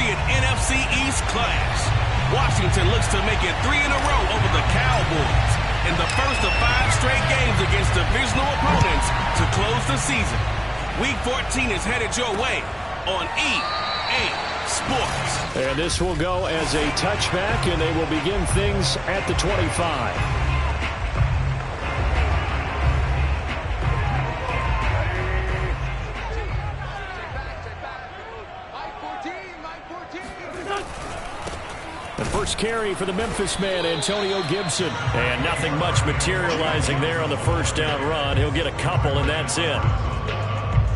see an NFC East clash. Washington looks to make it 3 in a row over the Cowboys in the first of 5 straight games against divisional opponents to close the season. Week 14 is headed your way on EA Sports. And this will go as a touchback, and they will begin things at the 25. The first carry for the Memphis man, Antonio Gibson. And nothing much materializing there on the first down run. He'll get a couple, and that's it.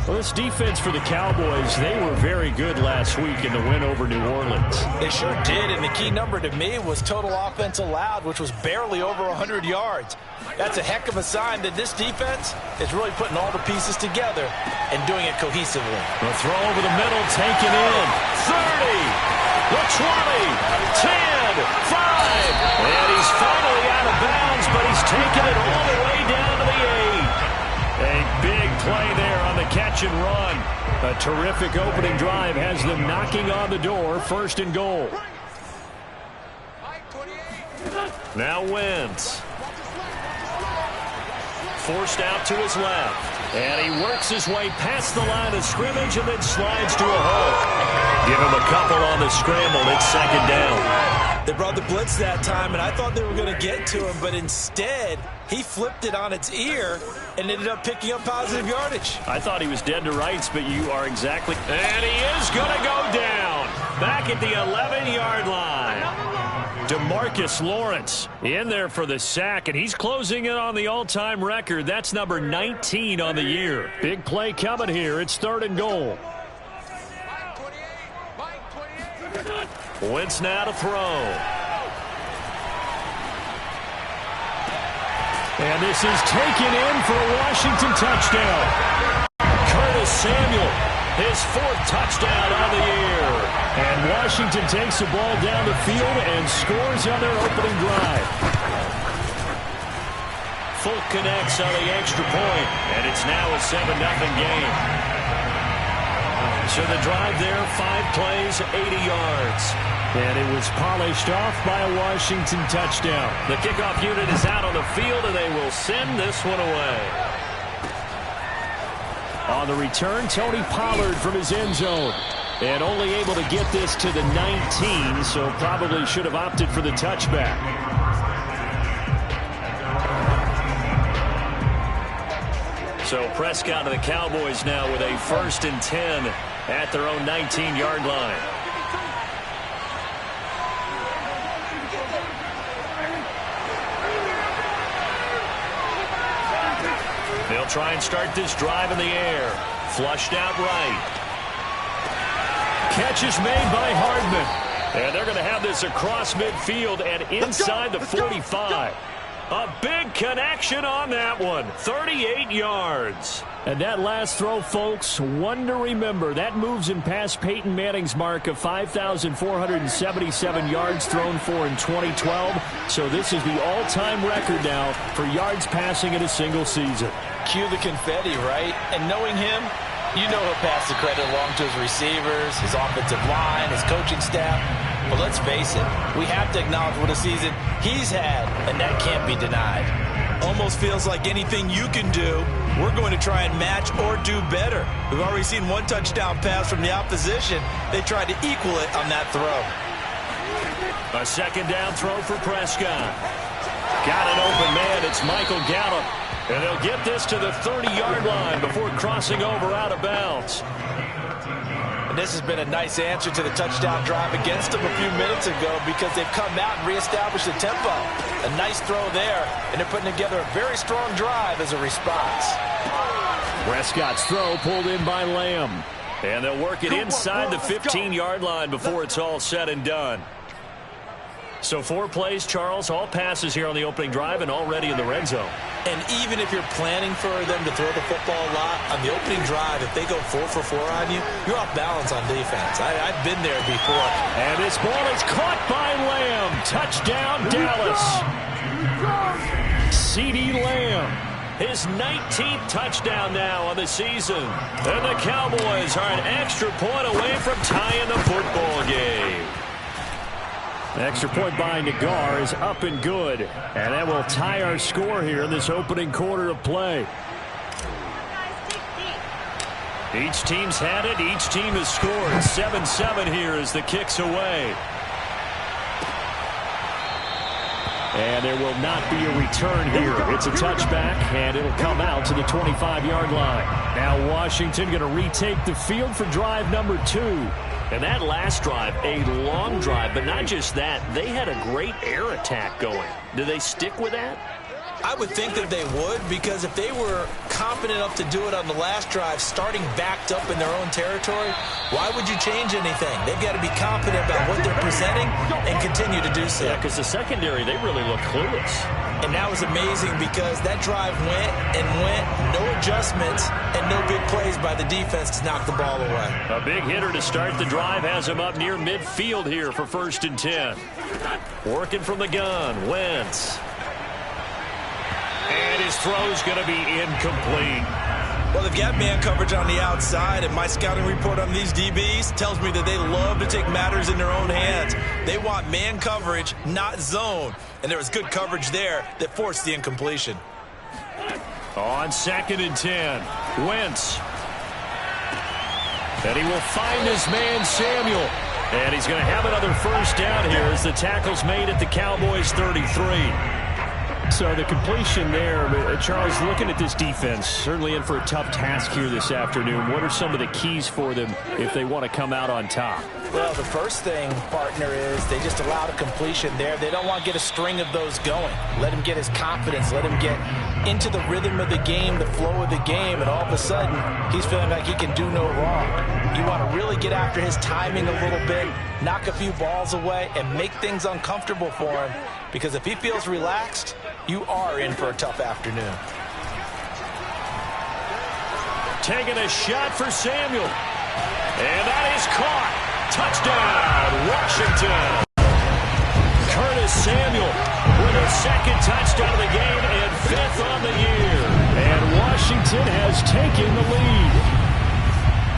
Well, this defense for the Cowboys, they were very good last week in the win over New Orleans. They sure did, and the key number to me was total offense allowed, which was barely over 100 yards. That's a heck of a sign that this defense is really putting all the pieces together and doing it cohesively. The throw over the middle, taken in. 30. The 20, 10, 5, and he's finally out of bounds, but he's taken it all the way down to the 8. A big play there on the catch and run. A terrific opening drive has them knocking on the door, 1st and goal. Now Wentz. Forced out to his left. And he works his way past the line of scrimmage and then slides to a hole. Give him a couple on the scramble. It's 2nd down. They brought the blitz that time, and I thought they were going to get to him, but instead he flipped it on its ear and ended up picking up positive yardage. I thought he was dead to rights, but you are exactly. And he is going to go down. Back at the 11-yard line. DeMarcus Lawrence in there for the sack, and he's closing in on the all-time record. That's number 19 on the year. Big play coming here. It's 3rd and goal. Wentz now to throw. And this is taken in for a Washington touchdown. Curtis Samuel, his 4th touchdown on the year. And Washington takes the ball down the field and scores on their opening drive. Folk connects on the extra point, and it's now a 7-0 game. So the drive there, 5 plays, 80 yards. And it was polished off by a Washington touchdown. The kickoff unit is out on the field, and they will send this one away. On the return, Tony Pollard from his end zone. And only able to get this to the 19, so probably should have opted for the touchback. So Prescott and the Cowboys now with a 1st and 10 at their own 19-yard line. They'll try and start this drive in the air. Flushed out right. Catch is made by Hardman. And they're going to have this across midfield and inside the 45. A big connection on that one. 38 yards. And that last throw, folks, one to remember. That moves him past Peyton Manning's mark of 5,477 yards thrown for in 2012. So this is the all-time record now for yards passing in a single season. Cue the confetti, right? And knowing him, you know he'll pass the credit along to his receivers, his offensive line, his coaching staff. But let's face it, we have to acknowledge what a season he's had, and that can't be denied. Almost feels like anything you can do, we're going to try and match or do better. We've already seen 1 touchdown pass from the opposition. They tried to equal it on that throw. A 2nd down throw for Prescott. Got an open man. It's Michael Gallup. And they'll get this to the 30-yard line before crossing over out of bounds. And this has been a nice answer to the touchdown drive against them a few minutes ago because they've come out and reestablished the tempo. A nice throw there, and they're putting together a very strong drive as a response. Prescott's throw pulled in by Lamb. And they'll work it inside the 15-yard line before it's all said and done. So 4 plays, Charles, all passes here on the opening drive and already in the red zone. And even if you're planning for them to throw the football a lot, on the opening drive, if they go 4 for 4 on you, you're off balance on defense. I've been there before. And this ball is caught by Lamb. Touchdown, Dallas. CeeDee Lamb. his 19th touchdown now on the season. And the Cowboys are an extra point away from tying the football game. Extra point by Nagar is up and good. And that will tie our score here in this opening quarter of play. Each team's had it. Each team has scored. 7-7 here as the kick's away. And there will not be a return here. It's a touchback, and it'll come out to the 25-yard line. Now Washington going to retake the field for drive number 2. And that last drive, a long drive, but not just that. They had a great air attack going. Do they stick with that? I would think that they would, because if they were confident enough to do it on the last drive, starting backed up in their own territory, why would you change anything? They've got to be confident about what they're presenting and continue to do so. Yeah, because the secondary, they really look clueless. And that was amazing because that drive went and went, no adjustments, and no big plays by the defense to knock the ball away. A big hitter to start the drive has him up near midfield here for 1st and 10. Working from the gun, Wentz. And his throw's going to be incomplete. Well, they've got man coverage on the outside, and my scouting report on these DBs tells me that they love to take matters in their own hands. They want man coverage, not zone. And there was good coverage there that forced the incompletion. On 2nd and 10, Wentz. And he will find his man, Samuel. And he's going to have another first down here as the tackle's made at the Cowboys' 33. So the completion there, Charles, looking at this defense, certainly in for a tough task here this afternoon. What are some of the keys for them if they want to come out on top? Well, the first thing, partner, is they just allowed a completion there. They don't want to get a string of those going. Let him get his confidence. Let him get into the rhythm of the game, the flow of the game, and all of a sudden, he's feeling like he can do no wrong. You want to really get after his timing a little bit, knock a few balls away, and make things uncomfortable for him, because if he feels relaxed, you are in for a tough afternoon. Taking a shot for Samuel. And that is caught. Touchdown, Washington. Curtis Samuel with a 2nd touchdown of the game and 5th on the year. And Washington has taken the lead.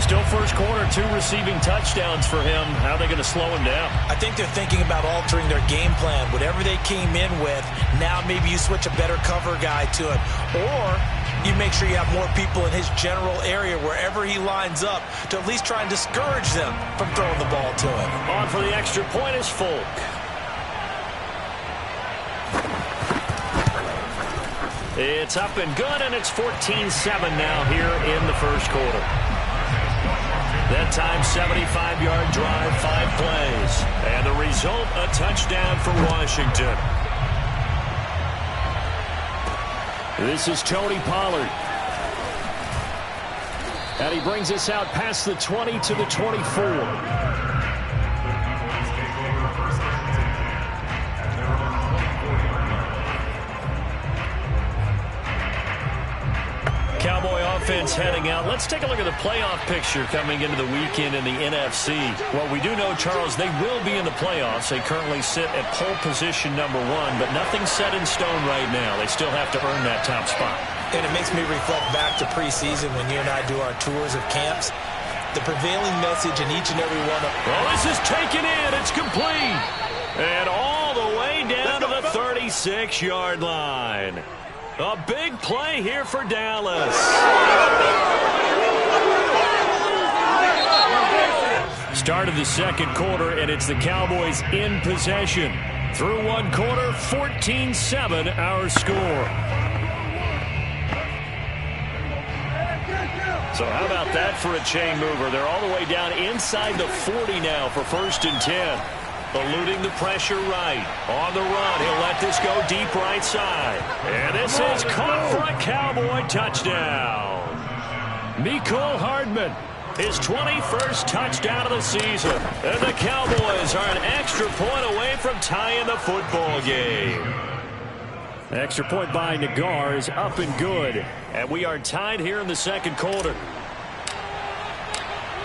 Still first quarter, 2 receiving touchdowns for him. How are they going to slow him down? I think they're thinking about altering their game plan. Whatever they came in with, now maybe you switch a better cover guy to him. Or you make sure you have more people in his general area wherever he lines up to at least try and discourage them from throwing the ball to him. On for the extra point is Folk. It's up and good, and it's 14-7 now here in the first quarter. That time, 75-yard drive, 5 plays. And the result, a touchdown for Washington. This is Tony Pollard. And he brings us out past the 20 to the 24. Cowboy offense heading out. Let's take a look at the playoff picture coming into the weekend in the NFC. Well, we do know, Charles, they will be in the playoffs. They currently sit at pole position number 1, but nothing's set in stone right now. They still have to earn that top spot. And it makes me reflect back to preseason when you and I do our tours of camps. The prevailing message in each and every one of them. Well, this is taken in. It's complete. And all the way down to the 36-yard line. A big play here for Dallas. Start of the second quarter, and it's the Cowboys in possession. Through one quarter, 14-7 our score. So how about that for a chain mover? They're all the way down inside the 40 now for 1st and 10. Eluding the pressure right. On the run, he'll let this go deep right side. And this is caught for a Cowboy touchdown. Mecole Hardman, his 21st touchdown of the season. And the Cowboys are an extra point away from tying the football game. Extra point by Nagar is up and good. And we are tied here in the second quarter.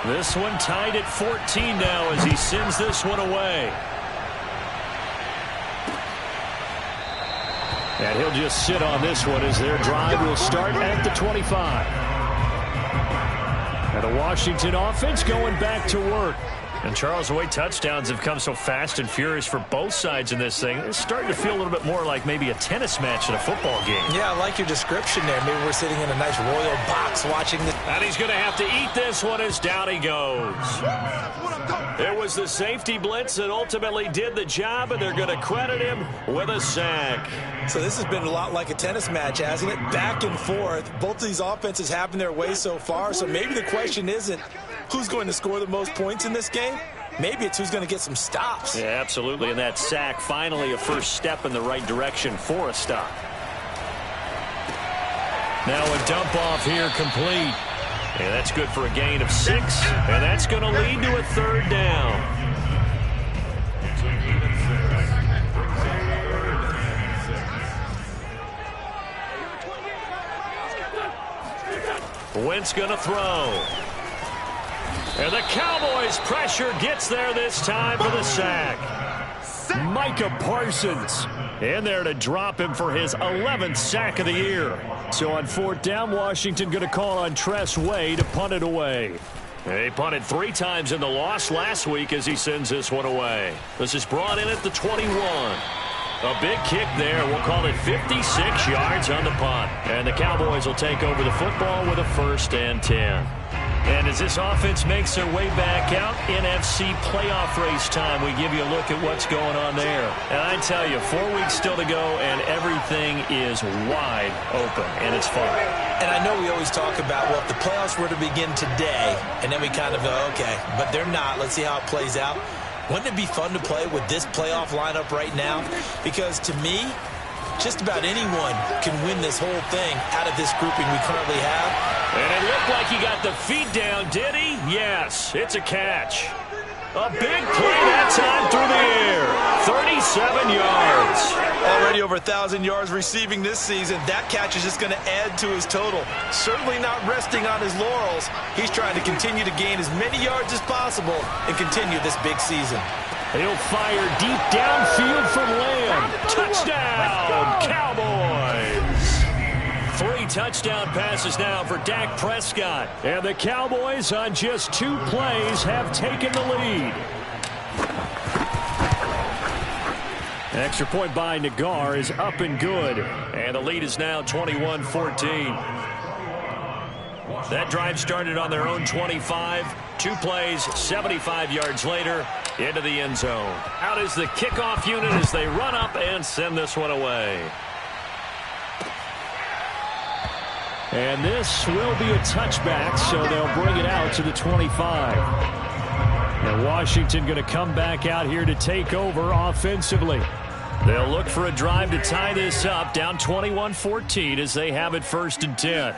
This one tied at 14 now as he sends this one away. And he'll just sit on this one as their drive will start at the 25. And the Washington offense going back to work. And Charles, the way touchdowns have come so fast and furious for both sides in this thing, it's starting to feel a little bit more like maybe a tennis match in a football game. Yeah, I like your description there. Maybe we're sitting in a nice royal box watching this. And he's going to have to eat this one as down he goes. It was the safety blitz that ultimately did the job, and they're going to credit him with a sack. So this has been a lot like a tennis match, hasn't it? Back and forth. Both of these offenses having their way so far, so maybe the question isn't who's going to score the most points in this game. Maybe it's who's going to get some stops. Yeah, absolutely. And that sack, finally a first step in the right direction for a stop. Now a dump off here complete. And that's good for a gain of 6. And that's going to lead to a third down. Wentz going to throw. And the Cowboys' pressure gets there this time for the sack. Micah Parsons in there to drop him for his 11th sack of the year. So on 4th down, Washington going to call on Tress Way to punt it away. He punted 3 times in the loss last week as he sends this one away. This is brought in at the 21. A big kick there. We'll call it 56 yards on the punt. And the Cowboys will take over the football with a 1st and 10. And as this offense makes their way back out, NFC playoff race time, we give you a look at what's going on there. And I tell you, 4 weeks still to go, and everything is wide open, and it's fun. And I know we always talk about, well, if the playoffs were to begin today, and then we kind of go, okay, but they're not. Let's see how it plays out. Wouldn't it be fun to play with this playoff lineup right now? Because to me, just about anyone can win this whole thing out of this grouping we currently have. And it looked like he got the feet down, did he? Yes, it's a catch. A big play that time through the air. 37 yards. Already over 1,000 yards receiving this season. That catch is just going to add to his total. Certainly not resting on his laurels. He's trying to continue to gain as many yards as possible and continue this big season. He'll fire deep downfield from Lamb. Touchdown, Cowboys. 3 touchdown passes now for Dak Prescott. And the Cowboys on just 2 plays have taken the lead. An extra point by Nagar is up and good. And the lead is now 21-14. That drive started on their own 25. 2 plays, 75 yards later, into the end zone. Out is the kickoff unit as they run up and send this one away. And this will be a touchback, so they'll bring it out to the 25. And Washington going to come back out here to take over offensively. They'll look for a drive to tie this up, down 21-14 as they have it 1st and 10.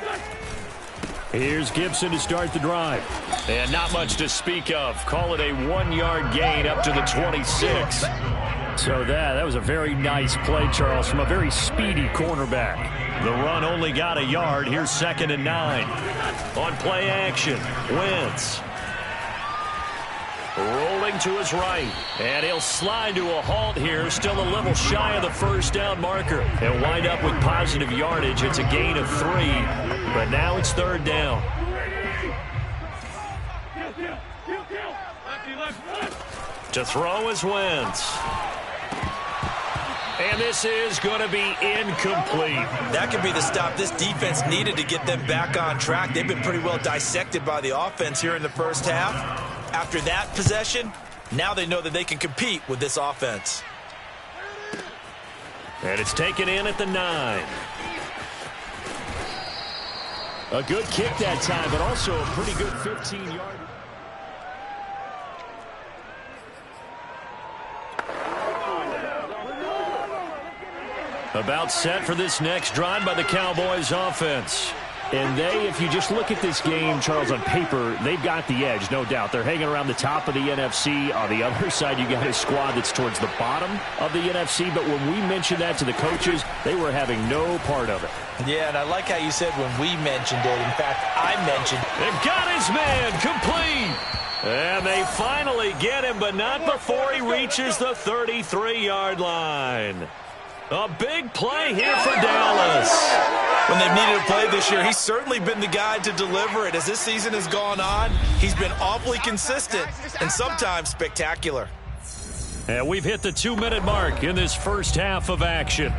Here's Gibson to start the drive. And not much to speak of. Call it a 1-yard gain up to the 26. So that was a very nice play, Charles, from a very speedy cornerback. The run only got a yard. Here's 2nd and 9. On play action, Wentz. Rolling to his right. And he'll slide to a halt here. Still a little shy of the 1st down marker. He'll wind up with positive yardage. It's a gain of 3. But now it's 3rd down. To throw is Wentz. And this is going to be incomplete. That could be the stop this defense needed to get them back on track. They've been pretty well dissected by the offense here in the 1st half. After that possession, now they know that they can compete with this offense. And it's taken in at the 9. A good kick that time, but also a pretty good 15-yard. About set for this next drive by the Cowboys offense. And they, if you just look at this game, Charles, on paper, they've got the edge, no doubt. They're hanging around the top of the NFC. On the other side, you got a squad that's towards the bottom of the NFC. But when we mentioned that to the coaches, they were having no part of it. Yeah, and I like how you said when we mentioned it. In fact, I mentioned. They've got his man complete. And they finally get him, but not before he reaches the 33-yard line. A big play here for Dallas. When they've needed a play this year, he's certainly been the guy to deliver it. As this season has gone on, he's been awfully consistent and sometimes spectacular. And we've hit the 2-minute mark in this first half of action.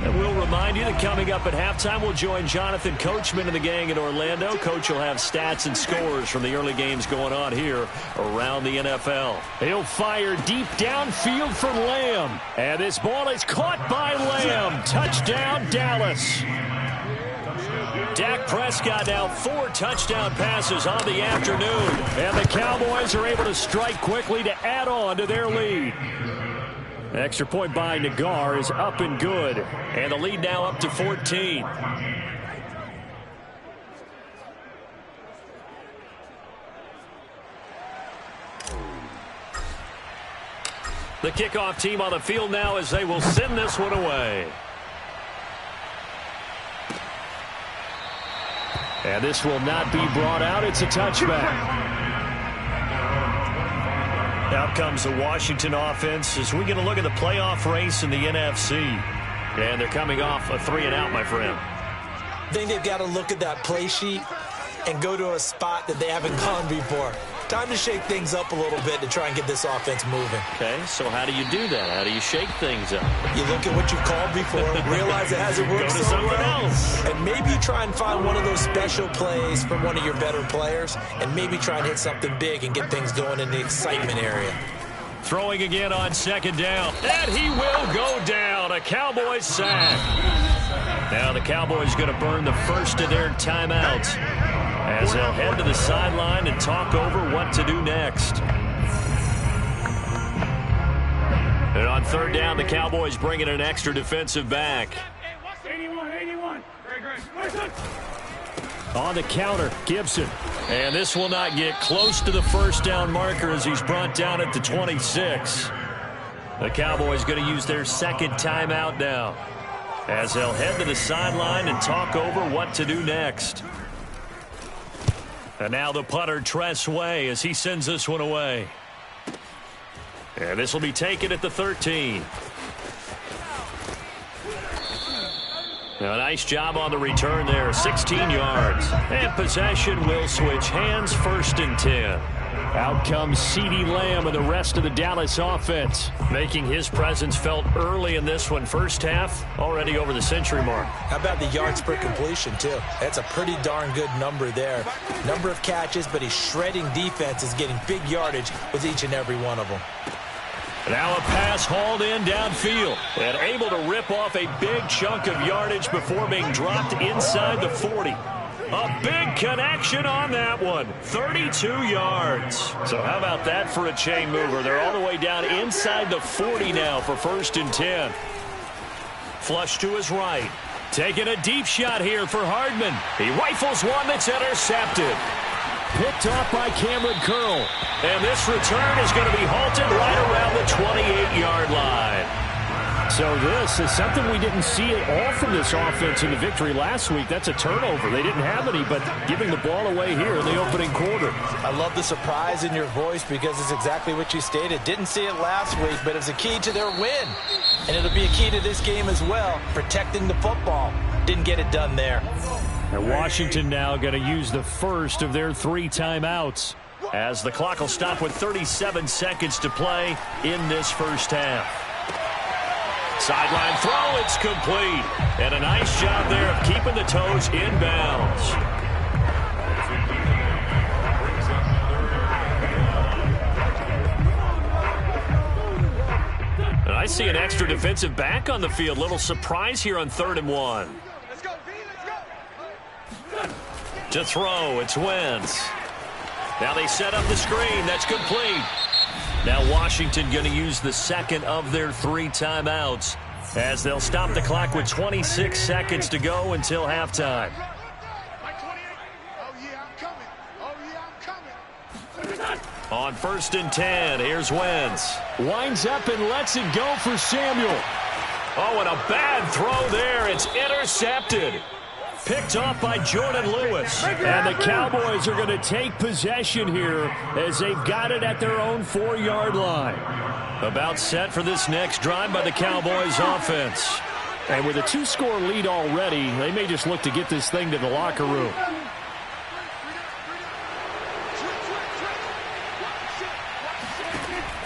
And we'll remind you that coming up at halftime, we'll join Jonathan Coachman and the gang in Orlando. Coach will have stats and scores from the early games going on here around the NFL. He'll fire deep downfield for Lamb. And this ball is caught by Lamb. Touchdown, Dallas. Dak Prescott now 4 touchdown passes on the afternoon. And the Cowboys are able to strike quickly to add on to their lead. Extra point by Nagar is up and good. And the lead now up to 14. The kickoff team on the field now as they will send this one away. And this will not be brought out. It's a touchback. Out comes the Washington offense as we get a look at the playoff race in the NFC. And they're coming off a 3-and-out, my friend. I think they've got to look at that play sheet and go to a spot that they haven't gone before. Time to shake things up a little bit to try and get this offense moving. Okay, so how do you do that? How do you shake things up? You look at what you called before, realize it hasn't worked so well, and maybe you try and find one of those special plays from one of your better players, and maybe try and hit something big and get things going in the excitement area. Throwing again on second down, and he will go down. A Cowboys sack. Now the Cowboys going to burn the first of their timeouts as they'll head to the sideline and talk over what to do next. And on third down, the Cowboys bring in an extra defensive back. 81. On the counter, Gibson. And this will not get close to the first down marker as he's brought down at the 26. The Cowboys going to use their second timeout now as they'll head to the sideline and talk over what to do next. And now the punter, Tress Way, as he sends this one away. And this will be taken at the 13. Now, a nice job on the return there, 16 yards. And possession will switch hands, 1st and 10. Out comes CeeDee Lamb and the rest of the Dallas offense, making his presence felt early in this one. First half, already over the century mark. How about the yards per completion, too? That's a pretty darn good number there. Number of catches, but his shredding defense is getting big yardage with each and every one of them. Now a pass hauled in downfield and able to rip off a big chunk of yardage before being dropped inside the 40. A big connection on that one. 32 yards. So how about that for a chain mover? They're all the way down inside the 40 now for 1st and 10. Flush to his right. Taking a deep shot here for Hardman. He rifles one that's intercepted. Picked off by Cameron Curl. And this return is going to be halted right around the 28-yard line. So this is something we didn't see at all from this offense in the victory last week. That's a turnover. They didn't have any, but giving the ball away here in the opening quarter. I love the surprise in your voice because it's exactly what you stated. Didn't see it last week, but it's a key to their win. And it'll be a key to this game as well, protecting the football. Didn't get it done there. And Washington now going to use the first of their 3 timeouts as the clock will stop with 37 seconds to play in this first half. Sideline throw, it's complete. And a nice job there of keeping the toes in bounds. And I see an extra defensive back on the field. Little surprise here on 3rd and 1. To throw, it's Wentz. Now they set up the screen. That's complete. Now Washington going to use the second of their 3 timeouts as they'll stop the clock with 26 seconds to go until halftime. On 1st and 10, here's Wentz. Winds up and lets it go for Samuel. Oh, and a bad throw there. It's intercepted. Picked off by Jordan Lewis. And the Cowboys are going to take possession here as they've got it at their own 4-yard line. About set for this next drive by the Cowboys offense. And with a 2-score lead already, they may just look to get this thing to the locker room.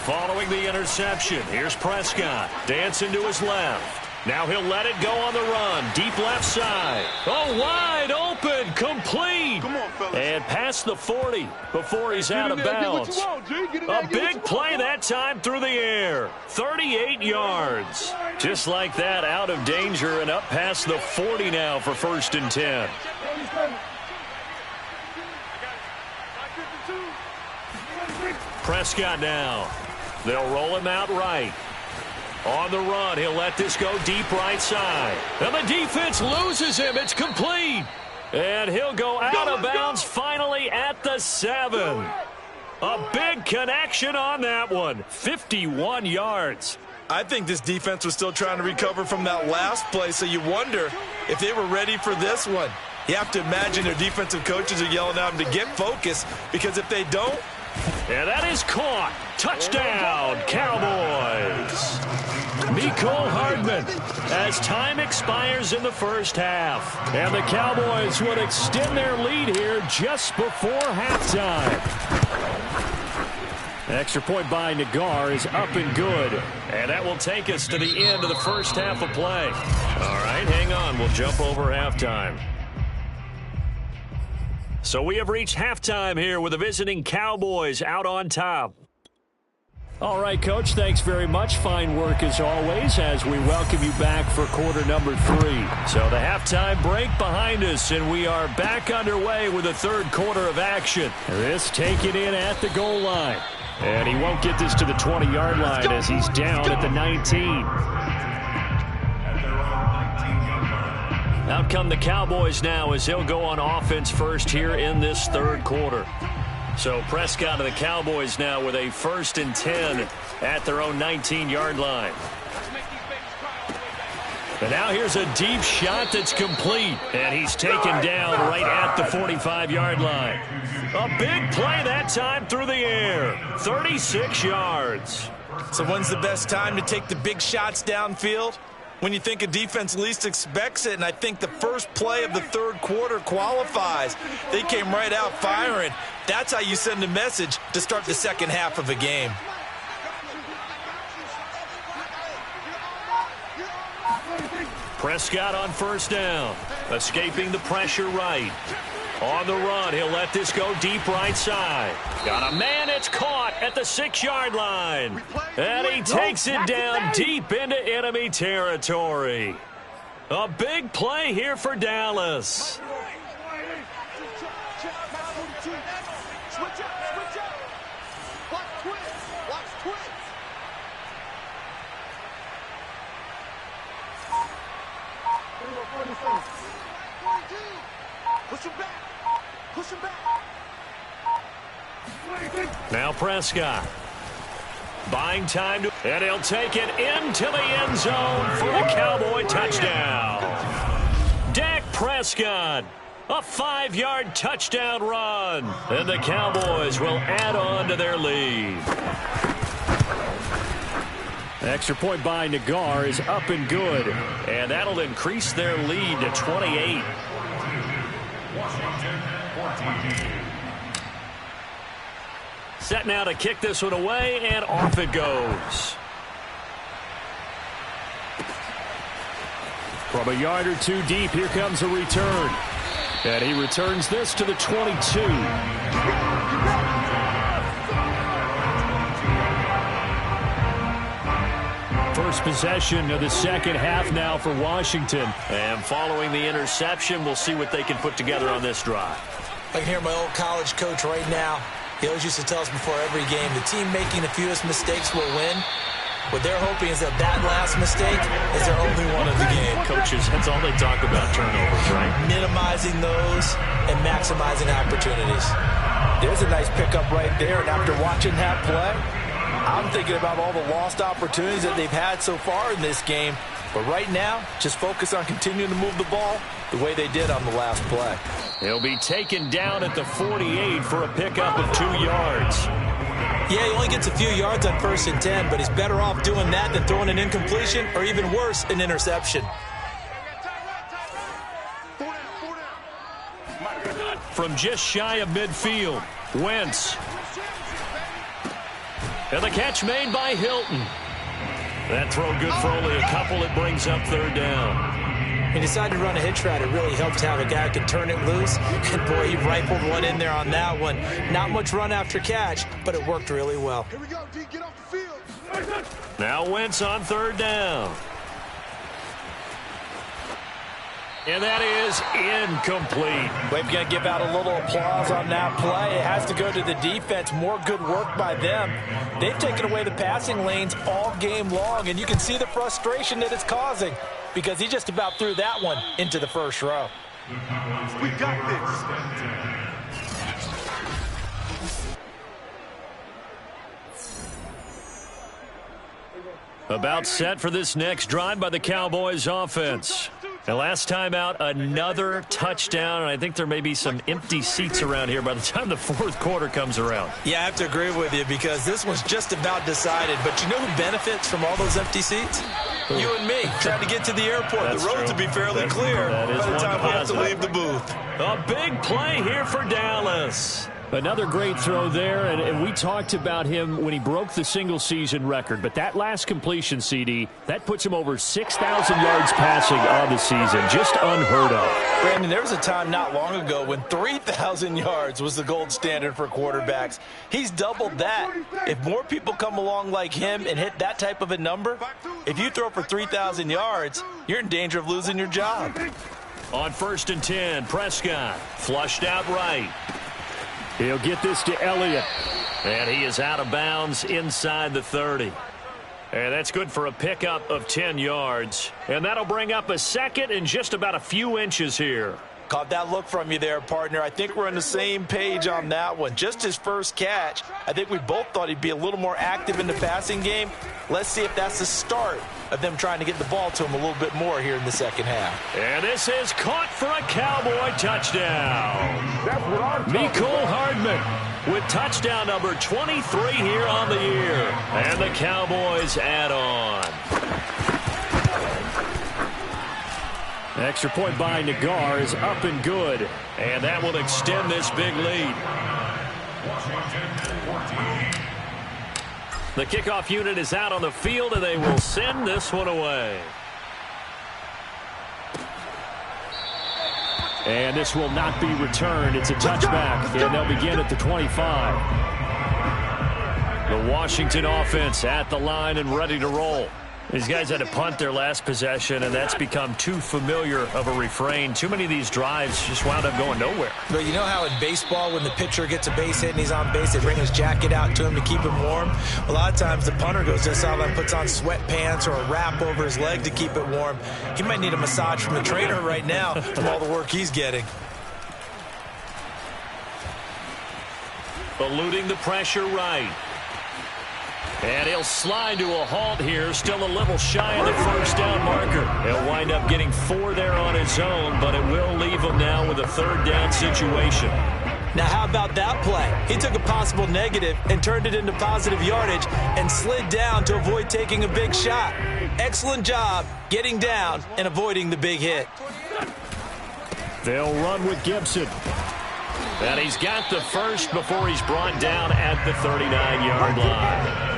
Following the interception, here's Prescott. Dancing to his left. Now he'll let it go on the run. Deep left side. Oh, wide open. Complete. And past the 40 before he's out of bounds. A big play that time through the air. 38 yards. Just like that, out of danger and up past the 40 now for 1st and 10. Prescott now. They'll roll him out right. On the run, he'll let this go deep right side. And the defense loses him. It's complete. And he'll go out of bounds finally at the 7. A big connection on that one. 51 yards. I think this defense was still trying to recover from that last play, so you wonder if they were ready for this one. You have to imagine their defensive coaches are yelling at them to get focused, because if they don't. And that is caught. Touchdown, Cowboys. Mecole Hardman as time expires in the first half. And the Cowboys would extend their lead here just before halftime. Extra point by Nagar is up and good. And that will take us to the end of the first half of play. All right, hang on. We'll jump over halftime. So we have reached halftime here with the visiting Cowboys out on top. All right, Coach, thanks very much. Fine work as always as we welcome you back for quarter number 3. So the halftime break behind us, and we are back underway with the third quarter of action. This taken in at the goal line. And he won't get this to the 20-yard line as he's down at the 19. Out come the Cowboys now as they'll go on offense first here in this third quarter. So Prescott of the Cowboys now with a 1st and 10 at their own 19-yard line. And now here's a deep shot that's complete. And he's taken down right at the 45-yard line. A big play that time through the air. 36 yards. So when's the best time to take the big shots downfield? When you think a defense least expects it, and I think the first play of the third quarter qualifies. They came right out firing. That's how you send a message to start the second half of a game. Prescott on first down, escaping the pressure right. On the run, he'll let this go deep right side. Got a man, it's caught at the 6-yard line. And he takes it down deep into enemy territory. A big play here for Dallas. Now Prescott. Buying time, and he'll take it into the end zone for the Cowboy touchdown. Dak Prescott, a 5-yard touchdown run. And the Cowboys will add on to their lead. Extra point by Nagar is up and good. And that'll increase their lead to 28. Set now to kick this one away, and off it goes. From a yard or two deep, here comes a return. And he returns this to the 22. First possession of the second half now for Washington. And following the interception, we'll see what they can put together on this drive. I can hear my old college coach right now. He always used to tell us before every game, the team making the fewest mistakes will win. What they're hoping is that last mistake is their only one of the game. Coaches, that's all they talk about, turnovers, right? Minimizing those and maximizing opportunities. There's a nice pickup right there, and after watching that play, I'm thinking about all the lost opportunities that they've had so far in this game. But right now, just focus on continuing to move the ball the way they did on the last play. He'll be taken down at the 48 for a pickup of 2 yards. Yeah, he only gets a few yards on 1st and 10, but he's better off doing that than throwing an incompletion or even worse, an interception. From just shy of midfield, Wentz. And the catch made by Hilton. That throw good for only a couple. It brings up 3rd down. He decided to run a hitch route. It really helps to have a guy who can turn it loose. And, boy, he rifled one in there on that one. Not much run after catch, but it worked really well. Here we go, D. Get off the field. Now Wentz on 3rd down. And that is incomplete. We're going to give out a little applause on that play. It has to go to the defense. More good work by them. They've taken away the passing lanes all game long, and you can see the frustration that it's causing because he just about threw that one into the 1st row. We got this. About set for this next drive by the Cowboys offense. And last time out, another touchdown, and I think there may be some empty seats around here by the time the 4th quarter comes around. Yeah, I have to agree with you because this one's just about decided. But you know who benefits from all those empty seats? You and me, trying to get to the airport. That's the roads will be fairly clear by the time we have to leave the booth. A big play here for Dallas. Another great throw there, and we talked about him when he broke the single-season record. But that last completion, CD, that puts him over 6,000 yards passing on the season. Just unheard of. Brandon, there was a time not long ago when 3,000 yards was the gold standard for quarterbacks. He's doubled that. If more people come along like him and hit that type of a number, if you throw for 3,000 yards, you're in danger of losing your job. On 1st and 10, Prescott flushed out right. He'll get this to Elliott. And he is out of bounds inside the 30. And that's good for a pickup of 10 yards. And that'll bring up a 2nd and just about a few inches here. Caught that look from you there, partner. I think we're on the same page on that one. Just his first catch. I think we both thought he'd be a little more active in the passing game. Let's see if that's the start of them trying to get the ball to him a little bit more here in the 2nd half. And this is caught for a Cowboy touchdown. Mecole Hardman with touchdown number 23 here on the year. And the Cowboys add on. Extra point by Nagar is up and good. And that will extend this big lead. The kickoff unit is out on the field, and they will send this one away. And this will not be returned. It's a touchback, and they'll begin at the 25. The Washington offense at the line and ready to roll. These guys had to punt their last possession, and that's become too familiar of a refrain. Too many of these drives just wound up going nowhere. But you know how in baseball, when the pitcher gets a base hit and he's on base, they bring his jacket out to him to keep him warm? A lot of times the punter goes to the sideline, puts on sweatpants or a wrap over his leg to keep it warm. He might need a massage from the trainer right now from all the work he's getting. Eluding the pressure right. And he'll slide to a halt here, still a little shy of the 1st down marker. He'll wind up getting 4 there on his own, but it will leave him now with a 3rd down situation. Now, how about that play? He took a possible negative and turned it into positive yardage and slid down to avoid taking a big shot. Excellent job getting down and avoiding the big hit. They'll run with Gibson. And he's got the 1st before he's brought down at the 39-yard line.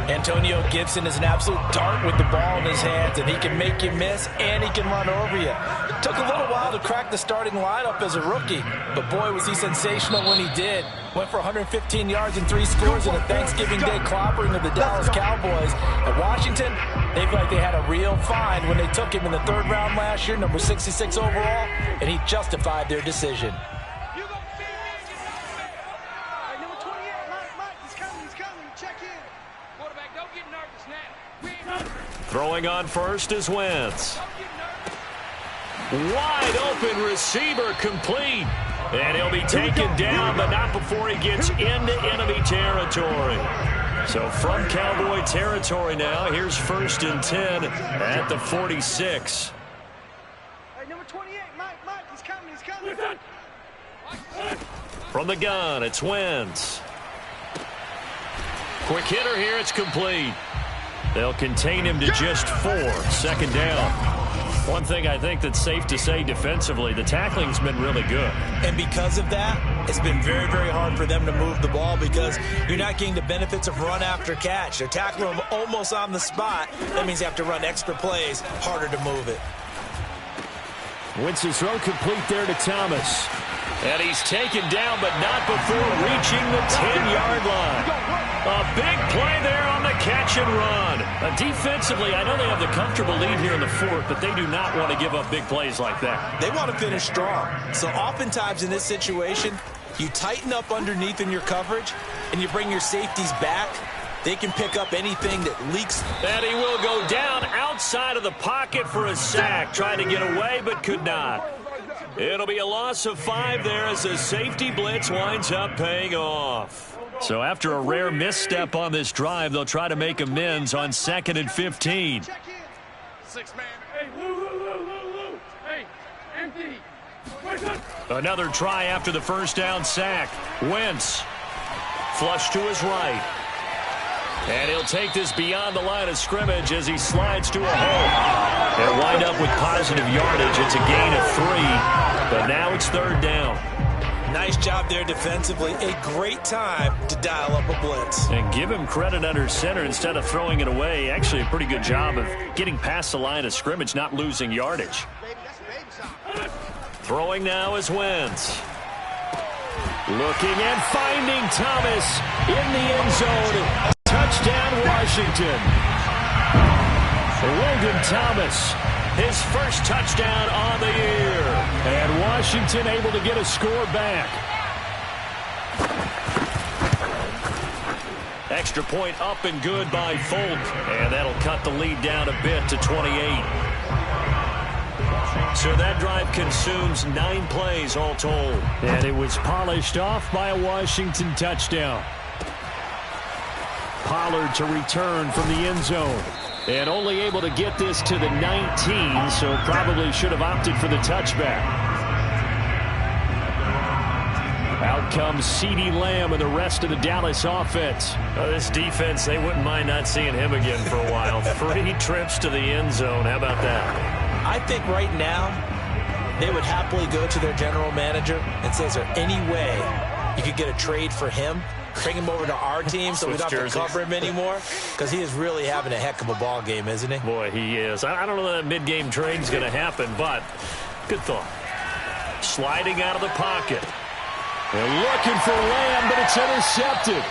Antonio Gibson is an absolute dart with the ball in his hands, and he can make you miss, and he can run over you. Took a little while to crack the starting lineup as a rookie, but boy, was he sensational when he did. Went for 115 yards and 3 scores in a Thanksgiving Day clobbering of the Dallas Cowboys. At Washington, they feel like they had a real find when they took him in the 3rd round last year, number 66 overall, and he justified their decision. Throwing on 1st is Wentz. Wide open receiver complete. And he'll be taken down, but not before he gets into enemy territory. So from Cowboy territory now, here's 1st and 10 at the 46. Hey, number 28, Mike, he's coming. From the gun, it's Wentz. Quick hitter here, it's complete. They'll contain him to just 4. 2nd down. One thing I think that's safe to say defensively, the tackling's been really good. And because of that, it's been very, very hard for them to move the ball because you're not getting the benefits of run after catch. They're tackling them almost on the spot. That means they have to run extra plays, harder to move it. Wentz's throw complete there to Thomas. And he's taken down, but not before reaching the 10-yard line. A big play there on the catch and run. Defensively, I know they have the comfortable lead here in the 4th, but they do not want to give up big plays like that. They want to finish strong. So oftentimes in this situation, you tighten up underneath in your coverage, and you bring your safeties back. They can pick up anything that leaks. And he will go down outside of the pocket for a sack. Tried to get away, but could not. It'll be a loss of 5 there as the safety blitz winds up paying off. So after a rare misstep on this drive, they'll try to make amends on 2nd and 15. 6-man. Hey, Lou. Hey, empty. Another try after the 1st down sack. Wentz. Flush to his right. And he'll take this beyond the line of scrimmage as he slides to a hole. They'll wind up with positive yardage. It's a gain of 3, but now it's 3rd down. Nice job there defensively. A great time to dial up a blitz. And give him credit under center instead of throwing it away. Actually a pretty good job of getting past the line of scrimmage, not losing yardage. Throwing now is Wentz. Looking and finding Thomas in the end zone. Touchdown, Washington. Logan Thomas, his first touchdown on the year. And Washington able to get a score back. Extra point up and good by Folk. And that'll cut the lead down a bit to 28. So that drive consumes 9 plays all told. And it was polished off by a Washington touchdown. Pollard to return from the end zone. And only able to get this to the 19, so probably should have opted for the touchback. Out comes CeeDee Lamb and the rest of the Dallas offense. This defense, they wouldn't mind not seeing him again for a while. 3 trips to the end zone. How about that? I think right now they would happily go to their general manager and say, is there any way you could get a trade for him? Bring him over to our team so we don't have to cover him anymore, because he is really having a heck of a ball game, isn't he? Boy, he is. I don't know that mid-game trade is going to happen, but good thought. Sliding out of the pocket. They're looking for Lamb, but it's intercepted.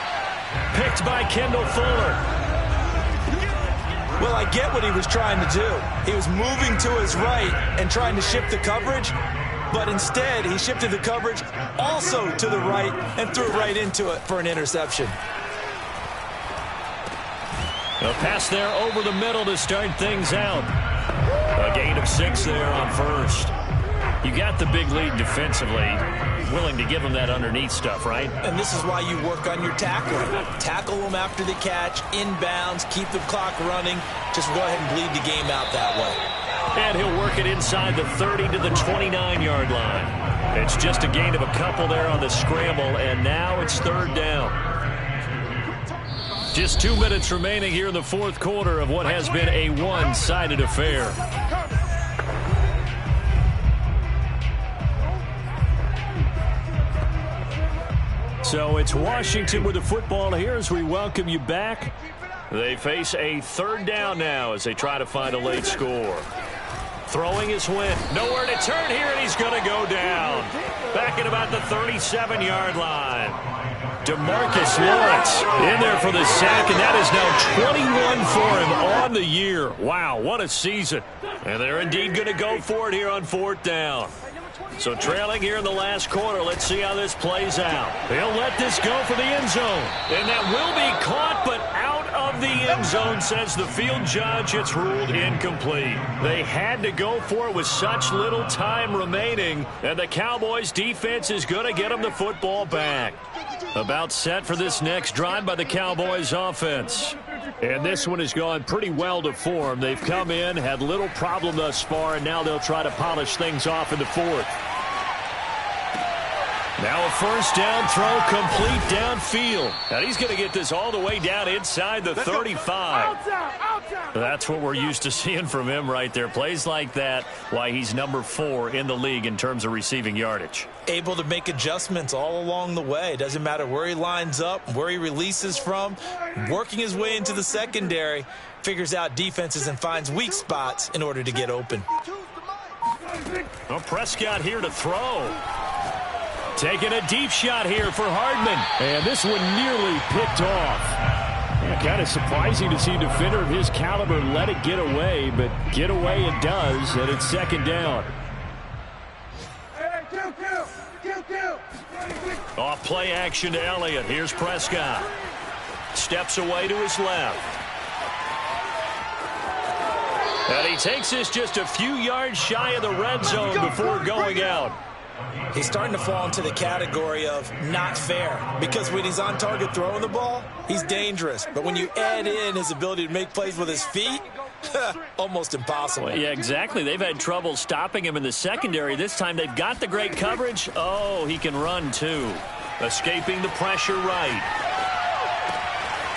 Picked by Kendall Fuller. Well, I get what he was trying to do. He was moving to his right and trying to shift the coverage. But instead, he shifted the coverage also to the right and threw right into it for an interception. A pass there over the middle to start things out. A gain of 6 there on 1st. You got the big lead defensively. Willing to give them that underneath stuff, right? And this is why you work on your tackling. Tackle them after the catch, inbounds, keep the clock running. Just go ahead and bleed the game out that way. And he'll work it inside the 30 to the 29-yard line. It's just a gain of a couple there on the scramble, and now it's 3rd down. Just 2 minutes remaining here in the 4th quarter of what has been a one-sided affair. So it's Washington with the football here as we welcome you back. They face a 3rd down now as they try to find a late score. Throwing his Wentz. Nowhere to turn here, and he's going to go down. Back at about the 37-yard line. DeMarcus Lawrence in there for the sack, and that is now 21 for him on the year. Wow, what a season. And they're indeed going to go for it here on 4th down. So trailing here in the last quarter, let's see how this plays out. They'll let this go for the end zone. And that will be caught, but out of the end zone, says the field judge. It's ruled incomplete. They had to go for it with such little time remaining, and the Cowboys defense is going to get them the football back. About set for this next drive by the Cowboys offense. And this one has gone pretty well to form. They've come in, had little problem thus far, and now they'll try to polish things off in the fourth. Now a first down throw complete downfield. And he's going to get this all the way down inside the 35. That's what we're used to seeing from him right there. Plays like that, why he's number 4 in the league in terms of receiving yardage. Able to make adjustments all along the way. Doesn't matter where he lines up, where he releases from. Working his way into the secondary, figures out defenses and finds weak spots in order to get open. Well, Prescott here to throw. Taking a deep shot here for Hardman. And this one nearly picked off. Yeah, kind of surprising to see a defender of his caliber let it get away, but get away it does, and it's second down. Off play action to Elliott. Here's Prescott. Steps away to his left. And he takes this just a few yards shy of the red zone before going out. He's starting to fall into the category of not fair, because when he's on target throwing the ball, he's dangerous. But when you add in his ability to make plays with his feet, almost impossible. Well, yeah, exactly. They've had trouble stopping him in the secondary. This time they've got the great coverage. Oh, he can run too. Escaping the pressure right.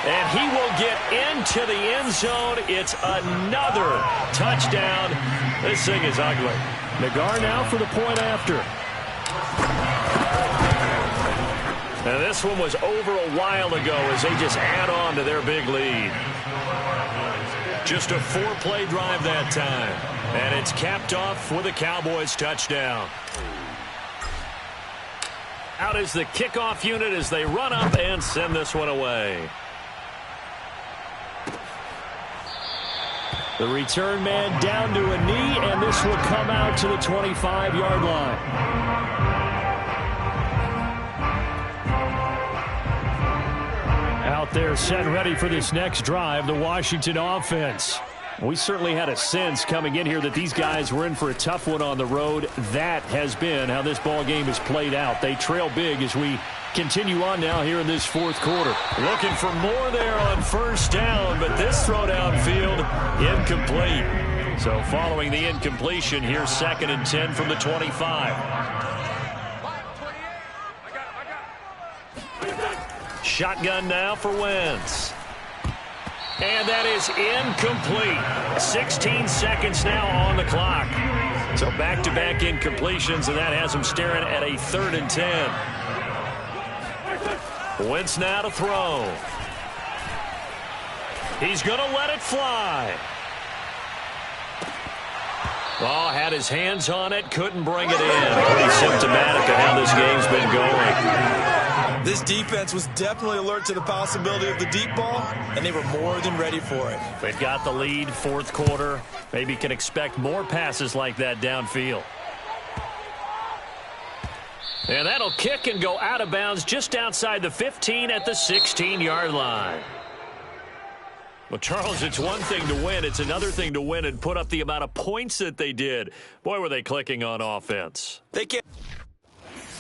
And he will get into the end zone. It's another touchdown. This thing is ugly. Nagar now for the point after. And this one was over a while ago as they just add on to their big lead. Just a 4-play drive that time. And it's capped off with a Cowboys touchdown. Out is the kickoff unit as they run up and send this one away. The return man down to a knee, and this will come out to the 25-yard line. Out there set and ready for this next drive, the Washington offense. We certainly had a sense coming in here that these guys were in for a tough one on the road. That has been how this ball game has played out. They trail big as we continue on now here in this fourth quarter. Looking for more there on first down, but this throw downfield incomplete. So following the incompletion, here's 2nd and 10 from the 25. Shotgun now for Wentz. And that is incomplete. 16 seconds now on the clock. So back-to-back incompletions, and that has him staring at a 3rd and 10. Wentz now to throw. He's going to let it fly. Oh, had his hands on it, couldn't bring it in. Pretty symptomatic of how this game's been going. This defense was definitely alert to the possibility of the deep ball, and they were more than ready for it. They've got the lead, fourth quarter. Maybe can expect more passes like that downfield. And that'll kick and go out of bounds just outside the 15 at the 16-yard line. Well, Charles, it's one thing to win. It's another thing to win and put up the amount of points that they did. Boy, were they clicking on offense. They can't